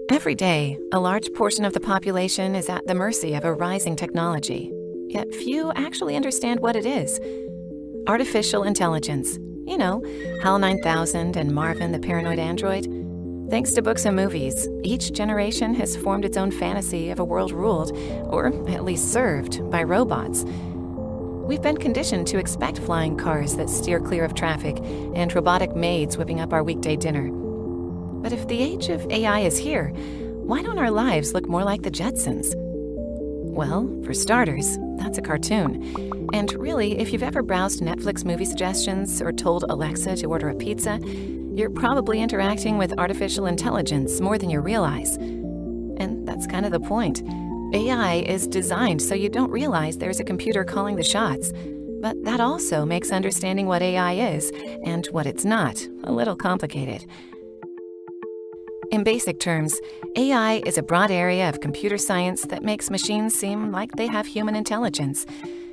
Every day, a large portion of the population is at the mercy of a rising technology, yet few actually understand what it is. Artificial intelligence. You know, HAL 9000 and Marvin the Paranoid Android. Thanks to books and movies, each generation has formed its own fantasy of a world ruled, or at least served, by robots. We've been conditioned to expect flying cars that steer clear of traffic and robotic maids whipping up our weekday dinner. But if the age of AI is here, why don't our lives look more like the Jetsons? Well, for starters, that's a cartoon. And really, if you've ever browsed Netflix movie suggestions or told Alexa to order a pizza, you're probably interacting with artificial intelligence more than you realize. And that's kind of the point. AI is designed so you don't realize there's a computer calling the shots. But that also makes understanding what AI is, and what it's not, a little complicated. In basic terms, AI is a broad area of computer science that makes machines seem like they have human intelligence.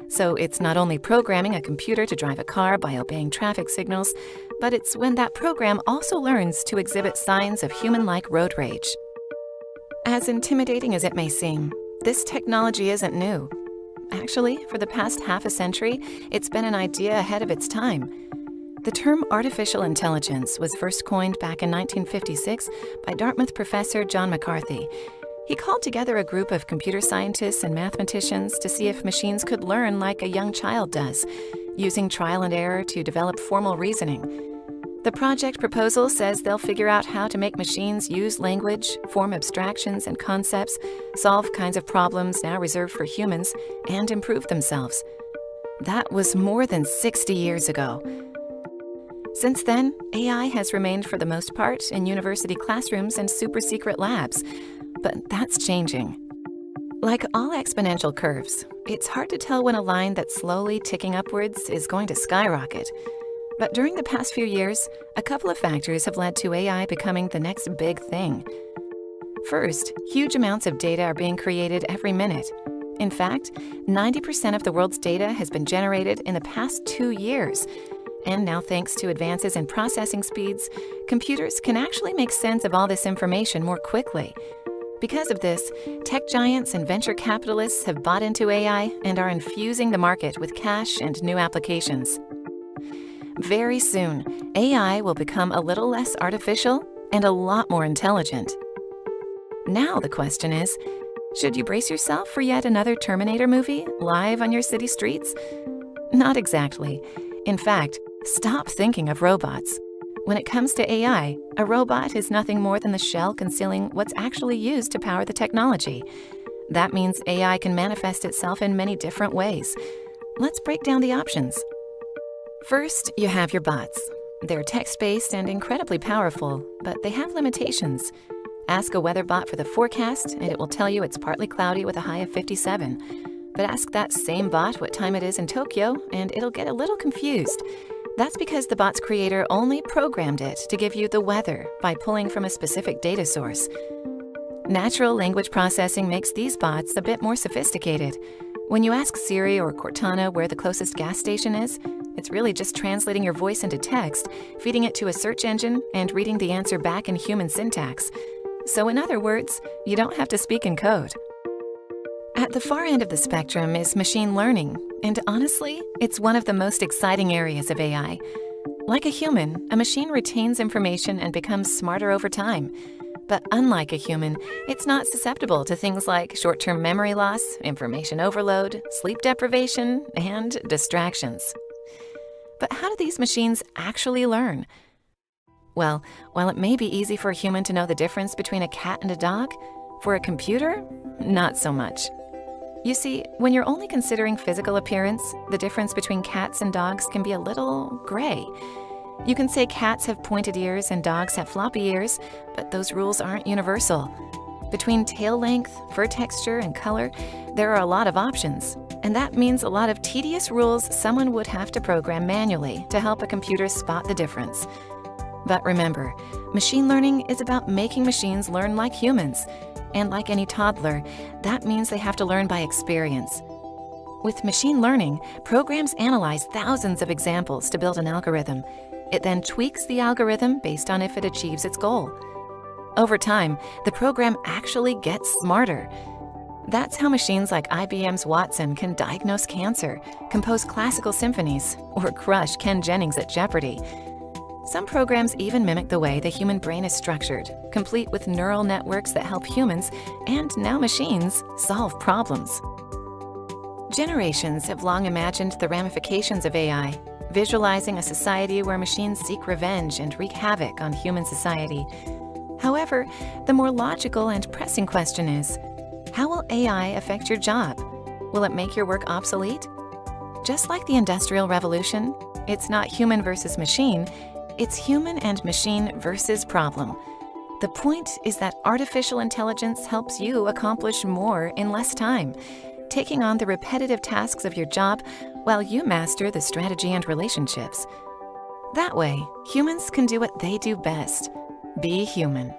So it's not only programming a computer to drive a car by obeying traffic signals, but it's when that program also learns to exhibit signs of human-like road rage. As intimidating as it may seem, this technology isn't new. Actually, for the past half a century, it's been an idea ahead of its time. The term artificial intelligence was first coined back in 1956 by Dartmouth professor John McCarthy. He called together a group of computer scientists and mathematicians to see if machines could learn like a young child does, using trial and error to develop formal reasoning. The project proposal says they'll figure out how to make machines use language, form abstractions and concepts, solve kinds of problems now reserved for humans, and improve themselves. That was more than 60 years ago. Since then, AI has remained for the most part in university classrooms and super-secret labs, but that's changing. Like all exponential curves, it's hard to tell when a line that's slowly ticking upwards is going to skyrocket. But during the past few years, a couple of factors have led to AI becoming the next big thing. First, huge amounts of data are being created every minute. In fact, 90% of the world's data has been generated in the past 2 years. And now, thanks to advances in processing speeds, computers can actually make sense of all this information more quickly. Because of this, tech giants and venture capitalists have bought into AI and are infusing the market with cash and new applications. Very soon, AI will become a little less artificial and a lot more intelligent. Now the question is, should you brace yourself for yet another Terminator movie live on your city streets? Not exactly. In fact, stop thinking of robots. When it comes to AI, a robot is nothing more than the shell concealing what's actually used to power the technology. That means AI can manifest itself in many different ways. Let's break down the options. First, you have your bots. They're text-based and incredibly powerful, but they have limitations. Ask a weather bot for the forecast, and it will tell you it's partly cloudy with a high of 57. But ask that same bot what time it is in Tokyo, and it'll get a little confused. That's because the bot's creator only programmed it to give you the weather by pulling from a specific data source. Natural language processing makes these bots a bit more sophisticated. When you ask Siri or Cortana where the closest gas station is, it's really just translating your voice into text, feeding it to a search engine, and reading the answer back in human syntax. So in other words, you don't have to speak in code. At the far end of the spectrum is machine learning, and honestly, it's one of the most exciting areas of AI. Like a human, a machine retains information and becomes smarter over time. But unlike a human, it's not susceptible to things like short-term memory loss, information overload, sleep deprivation, and distractions. But how do these machines actually learn? Well, while it may be easy for a human to know the difference between a cat and a dog, for a computer, not so much. You see, when you're only considering physical appearance, the difference between cats and dogs can be a little gray. You can say cats have pointed ears and dogs have floppy ears, but those rules aren't universal. Between tail length, fur texture, and color, there are a lot of options. And that means a lot of tedious rules someone would have to program manually to help a computer spot the difference. But remember, machine learning is about making machines learn like humans. And like any toddler, that means they have to learn by experience. With machine learning, programs analyze thousands of examples to build an algorithm. It then tweaks the algorithm based on if it achieves its goal. Over time, the program actually gets smarter. That's how machines like IBM's Watson can diagnose cancer, compose classical symphonies, or crush Ken Jennings at Jeopardy! Some programs even mimic the way the human brain is structured, complete with neural networks that help humans, and now machines, solve problems. Generations have long imagined the ramifications of AI, visualizing a society where machines seek revenge and wreak havoc on human society. However, the more logical and pressing question is, how will AI affect your job? Will it make your work obsolete? Just like the Industrial Revolution, it's not human versus machine, it's human and machine versus problem. The point is that artificial intelligence helps you accomplish more in less time, taking on the repetitive tasks of your job while you master the strategy and relationships. That way, humans can do what they do best: be human.